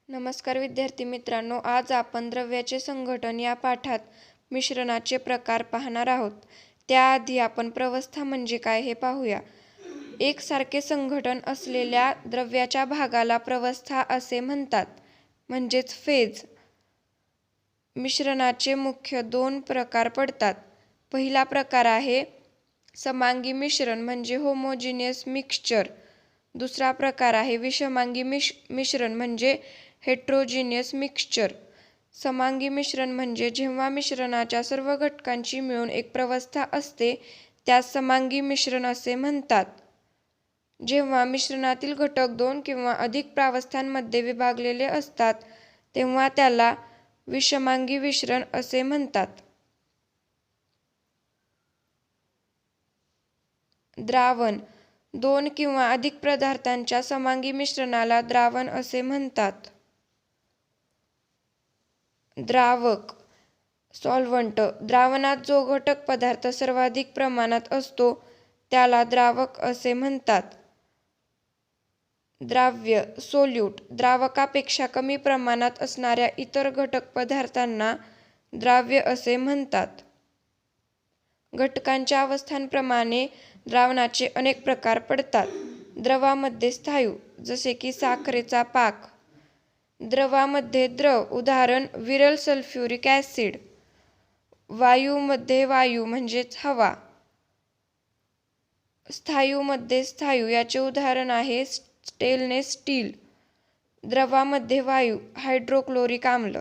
नमस्कार विद्यार्थी मित्रांनो, आज आपण द्रव्याचे संघटन या पाठात मिश्रणाचे प्रकार पाहणार आहोत. त्याआधी आपण प्रवस्था म्हणजे काय हे पाहूया. एकसारखे संघटन असलेल्या द्रव्याच्या भागाला प्रवस्था असे म्हणतात, म्हणजेच फेज. मिश्रणाचे मुख्य दोन प्रकार पडतात. पहिला प्रकार आहे समांगी मिश्रण म्हणजे होमोजिनियस मिक्सचर. दुसरा प्रकार आहे विषमांगी मिश्रण म्हणजे हेट्रोजिनियस मिक्सचर. समांगी मिश्रण म्हणजे जेव्हा मिश्रणाच्या सर्व घटकांची मिळून एक प्रवस्था असते त्यास समांगी मिश्रण असे म्हणतात. जेव्हा मिश्रणातील घटक दोन किंवा अधिक प्रावस्थांमध्ये विभागलेले असतात तेव्हा त्याला विषमांगी मिश्रण असे म्हणतात. द्रावण. दोन किंवा अधिक पदार्थांच्या समांगी मिश्रणाला द्रावण असे म्हणतात. द्रावक. सॉल्व्हंट. द्रावणात जो घटक पदार्थ सर्वाधिक प्रमाणात असतो त्याला द्रावक असे म्हणतात. द्राव्य. सोल्यूट. द्रावकापेक्षा कमी प्रमाणात असणाऱ्या इतर घटक पदार्थांना द्राव्य असे म्हणतात. घटकांच्या अवस्थांप्रमाणे द्रावणाचे अनेक प्रकार पडतात. द्रवामध्ये स्थायू, जसे की साखरेचा पाक. द्रवामध्ये द्रव, उदाहरण विरल सल्फ्युरिक ॲसिड. वायूमध्ये वायू म्हणजेच हवा. स्थायूमध्ये स्थायू, याचे उदाहरण आहे स्टेनलेस स्टील. द्रवामध्ये वायू, हायड्रोक्लोरिक आम्ल.